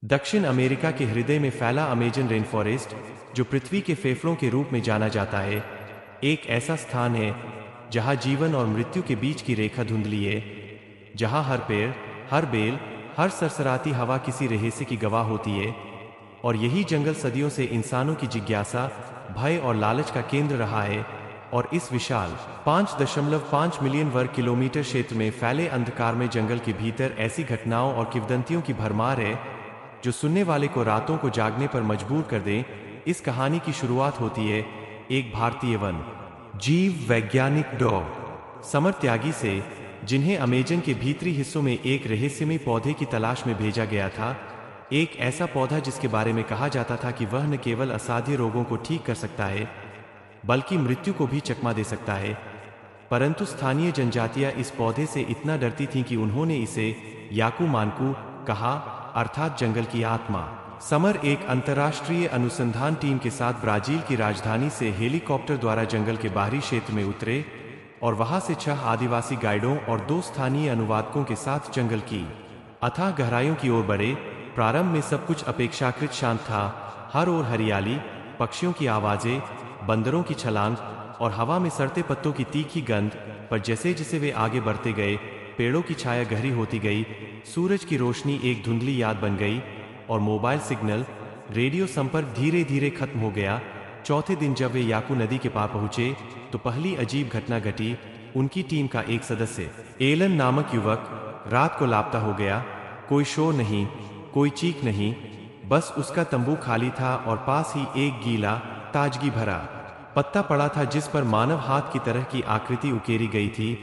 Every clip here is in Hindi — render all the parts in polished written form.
दक्षिण अमेरिका के हृदय में फैला अमेजन रेन फॉरेस्ट, जो पृथ्वी के फेफड़ों के रूप में जाना जाता है, एक ऐसा स्थान है जहां जीवन और मृत्यु के बीच की रेखा धुंधली है, जहां हर पेड़, हर बेल, हर सरसराती हवा किसी रहस्य की गवाह होती है। और यही जंगल सदियों से इंसानों की जिज्ञासा, भय और लालच का केंद्र रहा है। और इस विशाल 5.5 मिलियन वर्ग किलोमीटर क्षेत्र में फैले अंधकार में जंगल के भीतर ऐसी घटनाओं और किंवदंतियों की भरमार है जो सुनने वाले को रातों को जागने पर मजबूर कर दें। इस कहानी की शुरुआत होती है एक भारतीय वन जीव वैज्ञानिक डॉ. समर त्यागी से, जिन्हें अमेजन के भीतरी हिस्सों में एक रहस्यमय पौधे की तलाश में भेजा गया था। एक ऐसा पौधा जिसके बारे में कहा जाता था कि वह न केवल असाध्य रोगों को ठीक कर सकता है, बल्कि मृत्यु को भी चकमा दे सकता है। परंतु स्थानीय जनजातियां इस पौधे से इतना डरती थीं कि उन्होंने इसे याकू मानकू कहा, अर्थात जंगल की आत्मा। समर एक अंतर्राष्ट्रीय अनुसंधान टीम के साथ ब्राजील की राजधानी से हेलीकॉप्टर द्वारा जंगल के बाहरी क्षेत्र में उतरे और वहां से 6 आदिवासी गाइडों और 2 स्थानीय अनुवादकों के साथ जंगल की अथाह गहराइयों की ओर बढ़े। प्रारंभ में सब कुछ अपेक्षाकृत शांत था। हर ओर हरियाली, पक्षियों की आवाजें, बंदरों की छलांग और हवा में सड़ते पत्तों की तीखी गंध। पर जैसे जैसे वे आगे बढ़ते गए, पेड़ों की छाया गहरी होती गई, सूरज की रोशनी एक धुंधली याद बन गई और मोबाइल सिग्नल, रेडियो संपर्क धीरे धीरे खत्म हो गया। चौथे दिन जब वे याकू नदी के पार पहुंचे तो पहली अजीब घटना घटी। उनकी टीम का एक सदस्य, एलन नामक युवक, रात को लापता हो गया। कोई शोर नहीं, कोई चीख नहीं, बस उसका तंबू खाली था और पास ही एक गीला, ताजगी भरा पत्ता पड़ा था जिस पर मानव हाथ की तरह की आकृति उकेरी गई थी।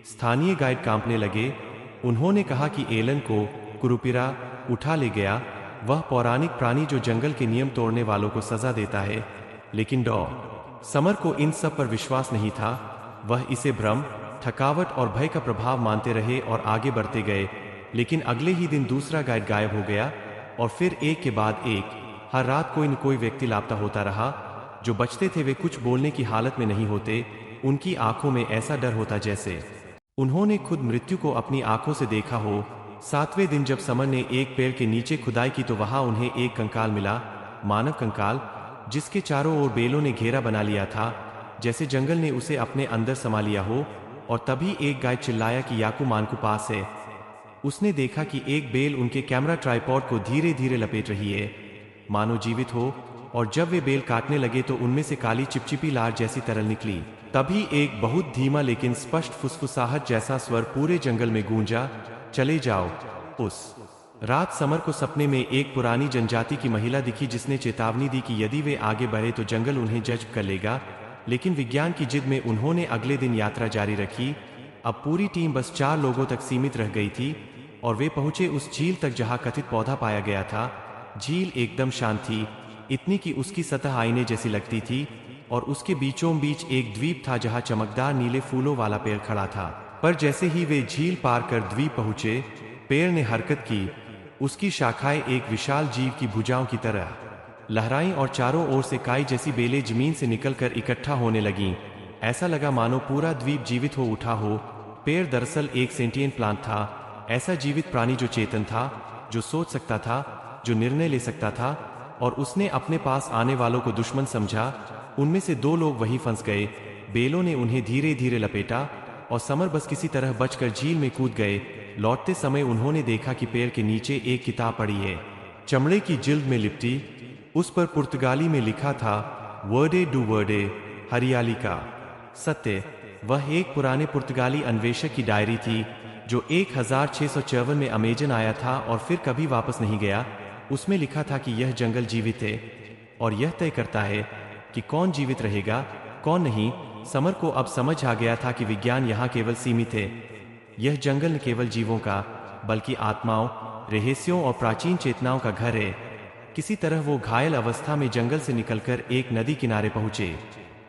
स्थानीय गाइड कांपने लगे। उन्होंने कहा कि एलन को कुरुपिरा उठा ले गया, वह पौराणिक प्राणी जो जंगल के नियम तोड़ने वालों को सजा देता है। लेकिन डॉ. समर को इन सब पर विश्वास नहीं था। वह इसे भ्रम, थकावट और भय का प्रभाव मानते रहे और आगे बढ़ते गए। लेकिन अगले ही दिन दूसरा गाइड गायब हो गया और फिर एक के बाद एक हर रात कोई न कोई व्यक्ति लापता होता रहा। जो बचते थे वे कुछ बोलने की हालत में नहीं होते। उनकी आंखों में ऐसा डर होता जैसे उन्होंने खुद मृत्यु को अपनी आंखों से देखा हो। 7वें दिन जब समर ने एक पेड़ के नीचे खुदाई की तो वहां उन्हें एक कंकाल मिला, मानव कंकाल, जिसके चारों ओर बेलों ने घेरा बना लिया था, जैसे जंगल ने उसे अपने अंदर समा लिया हो। और तभी एक गाइड चिल्लाया कि याकू मानकू पास है। उसने देखा कि एक बेल उनके कैमरा ट्राइपॉड को धीरे धीरे लपेट रही है, मानो जीवित हो। और जब वे बेल काटने लगे तो उनमें से काली चिपचिपी लार जैसी तरल निकली। तभी एक बहुत धीमा लेकिन स्पष्ट फुसफुसाहट जैसा स्वर पूरे जंगल में गूंजा, चले जाओ। उस रात समर को सपने में एक पुरानी जनजाति की महिला दिखी जिसने चेतावनी दी कि यदि वे आगे बढ़े तो जंगल उन्हें जज्ब कर लेगा। लेकिन विज्ञान की जिद में उन्होंने अगले दिन यात्रा जारी रखी। अब पूरी टीम बस 4 लोगों तक सीमित रह गई थी और वे पहुंचे उस झील तक जहां कथित पौधा पाया गया था। झील एकदम शांत थी, इतनी कि उसकी सतह आईने जैसी लगती थी और उसके बीचों बीच एक द्वीप था जहां चमकदार नीले फूलों वाला पेड़ खड़ा था। पर जैसे ही वे झील पार कर द्वीप पहुंचे, पेड़ ने हरकत की। उसकी शाखाएं एक विशाल जीव की भुजाओं की तरह लहराईं और चारों ओर से काई जैसी बेलें जमीन से निकलकर इकट्ठा होने लगीं। ऐसा लगा मानो पूरा द्वीप जीवित हो उठा हो। पेड़ दरअसल एक सेंटिएंट प्लांट था, ऐसा जीवित प्राणी जो चेतन था, जो सोच सकता था, जो निर्णय ले सकता था। और उसने अपने पास आने वालों को दुश्मन समझा। उनमें से 2 लोग वहीं फंस गए। बेलों ने उन्हें धीरे धीरे लपेटा और समर बस किसी तरह बचकर झील में कूद गए। लौटते समय उन्होंने देखा कि पेड़ के नीचे एक किताब पड़ी है, चमड़े की जिल्द में लिपटी। उस पर पुर्तगाली में लिखा था, वर्डे डू वर्डे, हरियाली का सत्य। वह एक पुराने पुर्तगाली अन्वेषक की डायरी थी जो 1654 में अमेजन आया था और फिर कभी वापस नहीं गया। उसमें लिखा था कि यह जंगल जीवित है और यह तय करता है कि कौन जीवित रहेगा, कौन नहीं। समर को अब समझ आ गया था कि विज्ञान यहाँ केवल सीमित है। यह जंगल न केवल जीवों का, बल्कि आत्माओं, रहस्यों और प्राचीन चेतनाओं का घर है। किसी तरह वो घायल अवस्था में जंगल से निकलकर एक नदी किनारे पहुंचे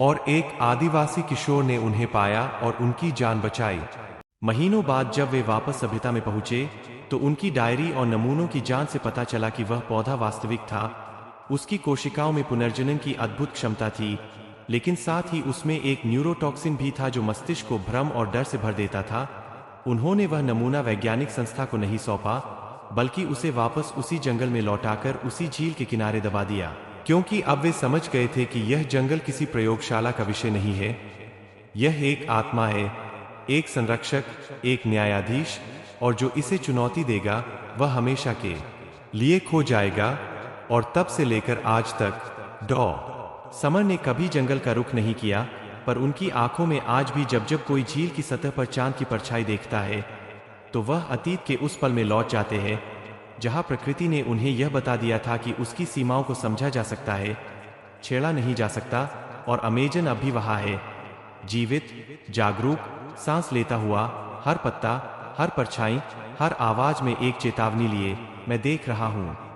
और एक आदिवासी किशोर ने उन्हें पाया और उनकी जान बचाई। महीनों बाद जब वे वापस सभ्यता में पहुंचे तो उनकी डायरी और नमूनों की जांच से पता चला कि वह पौधा वास्तविक था। उसकी कोशिकाओं में पुनर्जनन की अद्भुत क्षमता थी, लेकिन साथ ही उसमें एक न्यूरोटॉक्सिन भी था जो मस्तिष्क को भ्रम और डर से भर देता था। उन्होंने वह नमूना वैज्ञानिक संस्था को नहीं सौंपा, बल्कि उसे वापस उसी जंगल में लौटाकर उसी झील के किनारे दबा दिया, क्योंकि अब वे समझ गए थे कि यह जंगल किसी प्रयोगशाला का विषय नहीं है। यह एक आत्मा है, एक संरक्षक, एक न्यायाधीश, और जो इसे चुनौती देगा वह हमेशा के लिए खो जाएगा। और तब से लेकर आज तक डॉ समर ने कभी जंगल का रुख नहीं किया, पर उनकी आंखों में आज भी जब जब कोई झील की सतह पर चांद की परछाई देखता है तो वह अतीत के उस पल में लौट जाते हैं जहां प्रकृति ने उन्हें यह बता दिया था कि उसकी सीमाओं को समझा जा सकता है, छेड़ा नहीं जा सकता। और अमेजन अब भी वहां है, जीवित, जागरूक, सांस लेता हुआ, हर पत्ता, हर परछाई, हर आवाज में एक चेतावनी लिए, मैं देख रहा हूं।